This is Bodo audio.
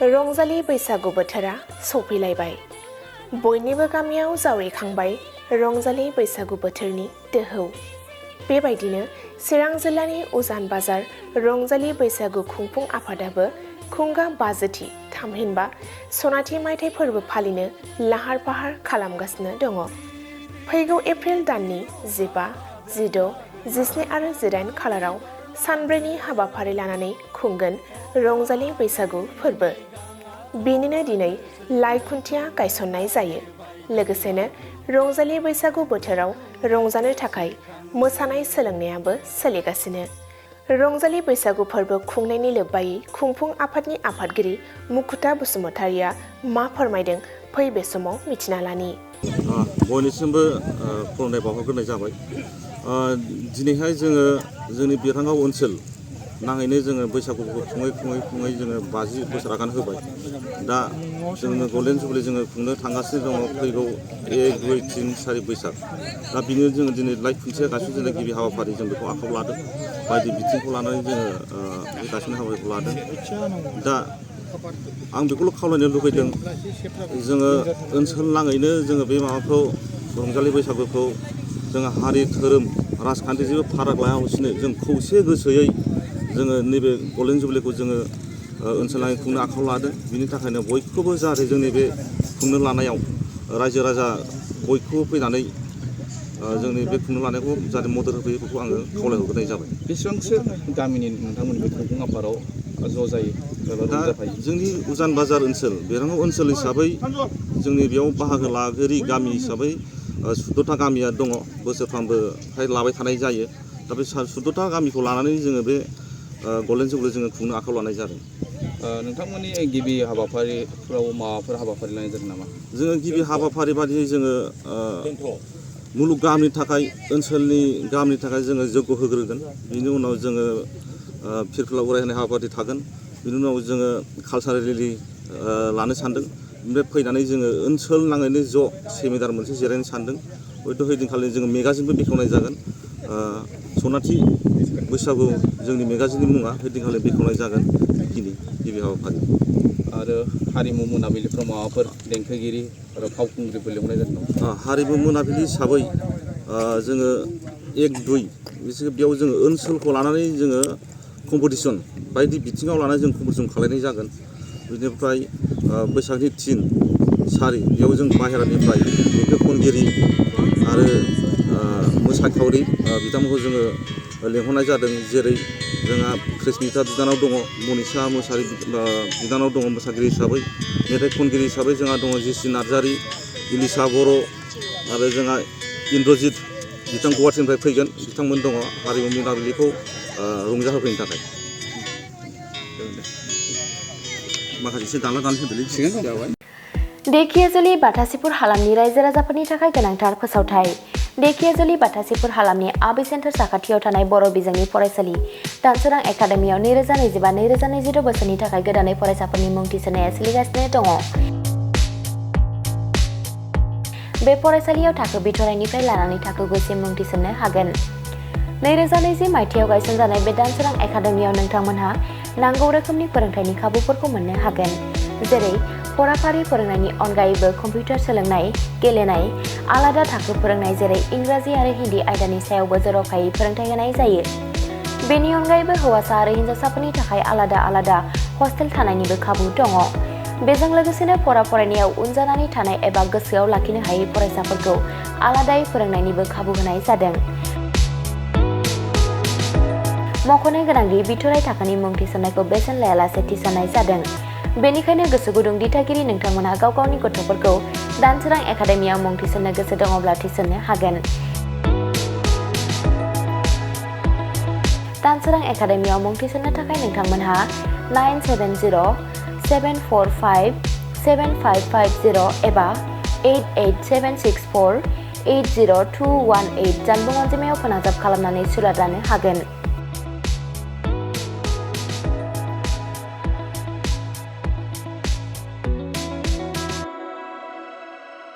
रंजालि बैसागु बोथोरा सफैलायबाय। बयनिबो गामियाव जावरिखांबाय रंजालि बैसागु बोथोरनि दोहौ। बेबायदिनो चिरां जिल्लानि उजान बाजार रंजालि बैसागु खुंफुं आफादाबो खुंगा बाजोथि थामहिनबा सनाथि मायथाइ फोरबो फालिनो लाहार फाहार खालामगासिनो दङ। फैगौ एप्रिल दाननि 15, 16, 17 आरो 18 खालाराव सानब्रैनि हाबाफारि लानानै खुंगोन रंजालि बैसागु फोरबो। बेनिनो दिनै लाइ खुन्थिया गायसननाय जायो। लोगोसेनो रंजालि बैसागु बोथोराव रंजानो थाखाय मोसानाय सोलोंनायाबो सोलिगासिनो। रंजालि बैसागु फोरबो खुंनायनि लोब्बायै खुंफुं आफादनि आफादगिरि मुकुता बसुमतारिया मा फोरमायदों फै बे समाव मिथिना लानि। बयनिसिमबो खुलुमनाय बावहरग्रोनाय जाबाय। दिनैहाय जोङो जोंनि बिरहांगाव ओनसोल नाङैनो जोङो बैसागुखौ खुङै जोङो 50 बोसोर आगान होबाय। दा जोङो गल्डेन जुबलि जोङो खुंनो थांगासिनो दङ फैगौ 1, 2, 3, 4 बैसाग। दा बिनो जोङो दिनै लाइ खुन्थिया गायसनजेननाय गिबि हाबाफारि जों बेखौ आखायाव लादों। बायदि बिथिंखौ लानानै जोङो बे गायसननाय हाबाफारिखौ लादों। दा आं बेखौल' खावलायनो लुबैदों जोङो ओनसोल नाङैनो जोङो बे माबाखौ रंजालि बैसागुखौ जोङो हारि धोरोम राजखान्थि जेबो फाराग लायालासिनो जों खौसे गोसोयै जोङो नैबे गल्डेन जुबलिखौ जोङो ओनसोलनाङै खुंनो आखायाव लादों। बिनि थाखायनो बयखौबो जाहाथे जोंनि बे खुंनो लानायाव रायजो राजा बयखौबो फैनानै जोंनि बे खुंनो लानायखौ जाहाथे मदद होफैयो बेखौ आङो खावलायहरग्रोनाय जाबाय। बेसेबांसो गामिनि नोंथांमोननि बे खुंफुं आफादाव ज' जायो? दा जोंनि उजान बाजार ओनसोल बिरहांगाव ओनसोल हिसाबै जोंनि बेयाव बाहागो लागोरि गामि हिसाबै 14टा गामिया दङ। बोसोरफ्रामबो फ्राय लाबाय थानाय जायो। दा बे 14टा गामिखौ लानानै जोङो बे गल्डेन जुबलि जोङो खुंनो आखायाव लानाय जादों। नोंथांमोननि गिबि हाबाफारिफ्राव माबाफोर हाबाफारि लानाय जादों नामा? जोङो गिबि हाबाफारि बादियै जोङो मुलुग गाहामनि थाखाय ओनसोलनि गाहामनि थाखाय जोङो जग्य होग्रोगोन। बिनि उनाव जोङो फिरफिला उरायहोनाय हाबाफारि थागोन। बिनि उनाव जोङो कालसारेल रेलि लानो सानदों। ओमफ्राय फैनानै जोङो ओनसोल नाङैनो ज' सेमिनार मोनसे जिरायनो सानदों। हयथ' हैदिनखालि जोङो मेगाजिनबो बेखेवनाय जागोन। सनाथि बैसागु जोंनि मेगाजिननि मुङा हैदिनखालि बेखेवनाय जागोन। बेखिनि गिबि हाबाफारि। आरो हारिमु मोनाबिलिफ्राव माबाफोर देंखोगिरि आरो फावखुंग्रिफोर लिंहरनाय जादों नामा? हारिमु मोनाबिलि हिसाबै जोङो 1, 2 बिसोर बेयाव जोङो ओनसोलखौ लानानै जोङो कम्पिटिसन बायदि बिथिङाव लानानै जों कम्पिटिसन खालायनाय जागोन। बिनिफ्राय बैसागनि 3, 4 बेयाव जों बाहेरानिफ्राय देंखो खनगिरि आरो मोसाखावरि बिथांमोनखौ जोङो लेंहरनाय जादों। जेरै जोंहा प्रिसमिता बिनानाव दङ, मनिसा मुसाहारि बिनानाव दङ मोसागिरि हिसाबै। मेथाइ खनगिरि हिसाबै जोंहा दङ जिसि नार्जारि, इलिसा बर' आरो जोंहा इन्द्रजित बिथां गुवाहाटिनिफ्राय फैगोन बिथांमोन दङ हारिमु मोनाबिलिखौ रंजाहोफैनो थाखाय। माखासे एसे दानला दानलि होदोंलै। धेकियाजुलि बाथासिपुर हालामनि रायजो राजाफोरनि थाखाय गोनांथार फोसावथाय। धेकियाजुलि बाथासिपुर हालामनि आबि सेन्टार साखाथियाव थानाय बर' बिजोंनि फरायसालि दानसोरां एकाडेमियाव 2025-2026 बोसोरनि थाखाय गोदानै फरायसाफोरनि मुं थिसननाया सोलिगासिनो दङ। बे फरायसालियाव थाखो बिथराइनिफ्राय लानानै थाखो 9सिम मुं थिसननो हागोन। 2020 मायथाइयाव गायसनजानाय बे दानसोरां एकाडेमियाव नोंथांमोनहा नांगौ रोखोमनि फोरोंथायनि खाबुफोरखौ मोननो हागोन। जेरै फराफारि फोरोंनायनि अनगायैबो कम्पिउटार सोलोंनाय, गेलेनाय, आलादा थाखो फोरोंनाय जेरै इंराजि आरो हिन्दी आयदानि सायावबो जर'खायै फोरोंथाय होनाय जायो। बेनि अनगायैबो हौवासा आरो हिन्जावसाफोरनि थाखाय आलादा हस्टेल थानायनिबो खाबु दङ। बेजों लोगोसेनो फरायनायाव उन जानानै थानाय एबा गोसोआव लाखिनो हायै फरायसाफोरखौ आलादायै फोरोंनायनिबो खाबु होनाय जादों। मख'नो गोनांदि बिथराइ थाखोनि मुं थिसननायखौ बेसेन लायालासे थिसननाय जादों। बेनिखायनो गोसो गुदुं दिथागिरि नोंथांमोनहा गाव गावनि गथ'फोरखौ दानसोरां एकाडेमियाव मुं थिसननो गोसो दङब्ला थिसननो हागोन। दानसोरां एकाडेमियाव मुं थिसननो थाखाय नोंथांमोनहा 9704575550 एबा 88764802118 जानबुं अनजिमायाव फोनांजाब खालामनानै सुलाद लानो हागोन।